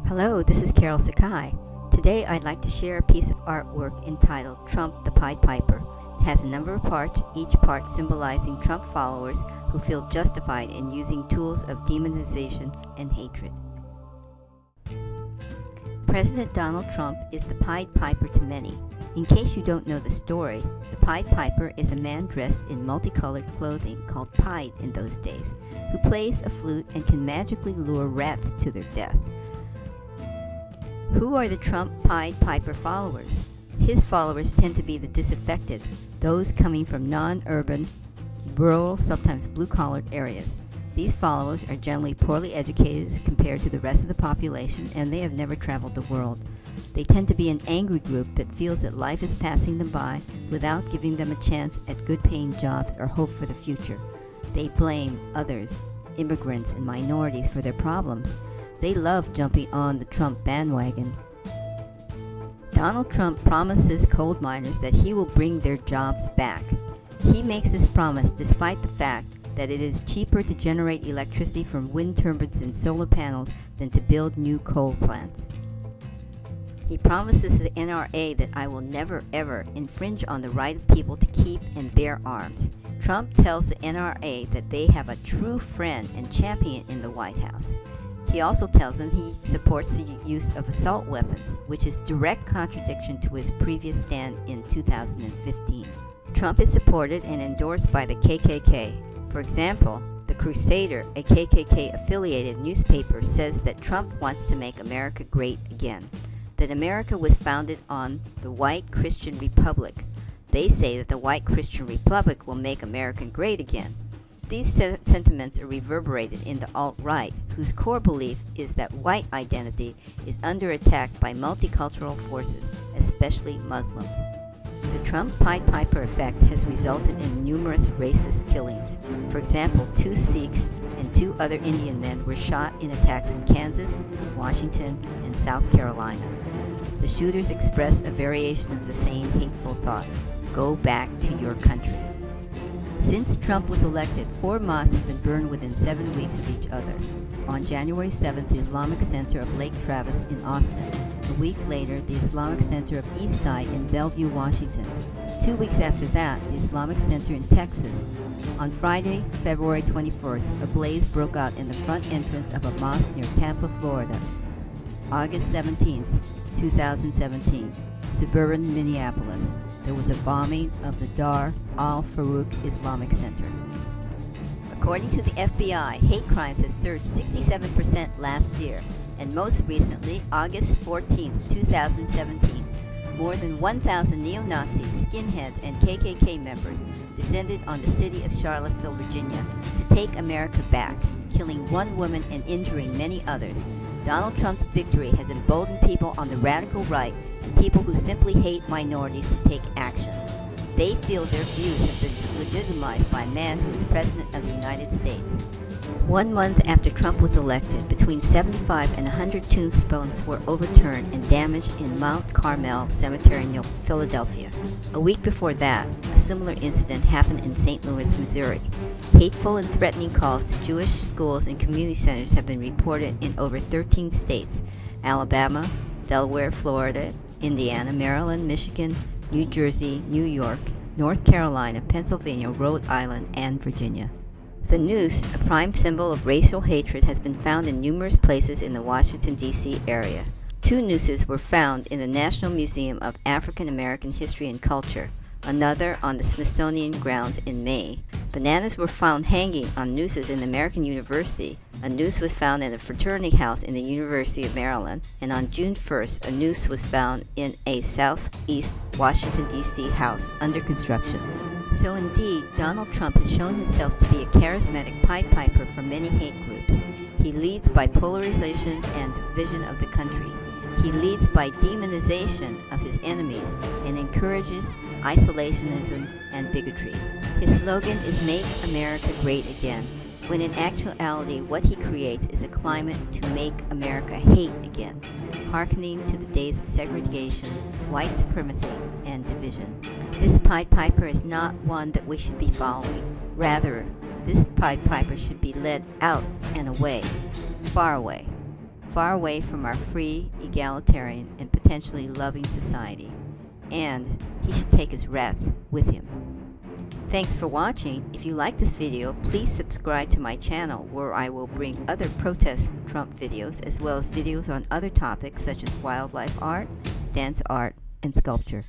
Hello, this is Carol Sakai. Today I'd like to share a piece of artwork entitled Trump the Pied Piper. It has a number of parts, each part symbolizing Trump followers who feel justified in using tools of demonization and hatred. President Donald Trump is the Pied Piper to many. In case you don't know the story, the Pied Piper is a man dressed in multicolored clothing called pied in those days, who plays a flute and can magically lure rats to their death. Who are the Trump Pied Piper followers? His followers tend to be the disaffected, those coming from non-urban, rural, sometimes blue-collared areas. These followers are generally poorly educated compared to the rest of the population, and they have never traveled the world. They tend to be an angry group that feels that life is passing them by without giving them a chance at good-paying jobs or hope for the future. They blame others, immigrants and minorities, for their problems. They love jumping on the Trump bandwagon. Donald Trump promises coal miners that he will bring their jobs back. He makes this promise despite the fact that it is cheaper to generate electricity from wind turbines and solar panels than to build new coal plants. He promises the NRA that I will never ever infringe on the right of people to keep and bear arms. Trump tells the NRA that they have a true friend and champion in the White House. He also tells them he supports the use of assault weapons, which is direct contradiction to his previous stand in 2015. Trump is supported and endorsed by the KKK. For example, The Crusader, a KKK-affiliated newspaper, says that Trump wants to make America great again, that America was founded on the white Christian Republic. They say that the white Christian Republic will make America great again. These sentiments are reverberated in the alt-right, whose core belief is that white identity is under attack by multicultural forces, especially Muslims. The Trump Pied Piper effect has resulted in numerous racist killings. For example, 2 Sikhs and 2 other Indian men were shot in attacks in Kansas, Washington, and South Carolina. The shooters expressed a variation of the same hateful thought: go back to your country. Since Trump was elected, 4 mosques have been burned within 7 weeks of each other. On January 7th, the Islamic Center of Lake Travis in Austin. A week later, the Islamic Center of East Side in Bellevue, Washington. 2 weeks after that, the Islamic Center in Texas. On Friday, February 21st, a blaze broke out in the front entrance of a mosque near Tampa, Florida. August 17th, 2017, suburban Minneapolis. There was a bombing of the Dar al-Farouk Islamic Center. According to the FBI, hate crimes have surged 67% last year, and most recently, August 14, 2017, more than 1,000 neo-Nazis, skinheads, and KKK members descended on the city of Charlottesville, Virginia, to take America back, killing 1 woman and injuring many others. Donald Trump's victory has emboldened people on the radical right and people who simply hate minorities to take action. They feel their views have been legitimized by a man who is President of the United States. 1 month after Trump was elected, between 75 and 100 tombstones were overturned and damaged in Mount Carmel Cemetery near Philadelphia. A week before that, a similar incident happened in St. Louis, Missouri. Hateful and threatening calls to Jewish schools and community centers have been reported in over 13 states: Alabama, Delaware, Florida, Indiana, Maryland, Michigan, New Jersey, New York, North Carolina, Pennsylvania, Rhode Island, and Virginia. The noose, a prime symbol of racial hatred, has been found in numerous places in the Washington, D.C. area. 2 nooses were found in the National Museum of African American History and Culture, another on the Smithsonian grounds in May. Bananas were found hanging on nooses in American University. A noose was found in a fraternity house in the University of Maryland, and on June 1st, a noose was found in a southeast Washington, D.C. house under construction. So indeed, Donald Trump has shown himself to be a charismatic Pied Piper for many hate groups. He leads by polarization and division of the country. He leads by demonization of his enemies and encourages isolationism and bigotry. His slogan is "Make America Great Again," when in actuality what he creates is a climate to make America hate again, hearkening to the days of segregation, white supremacy, and division. This Pied Piper is not one that we should be following. Rather, this Pied Piper should be led out and away, far away, far away from our free, egalitarian, and potentially loving society. And he should take his rats with him. Thanks for watching. If you like this video, please subscribe to my channel where I will bring other protest Trump videos as well as videos on other topics such as wildlife art, dance art, and sculpture.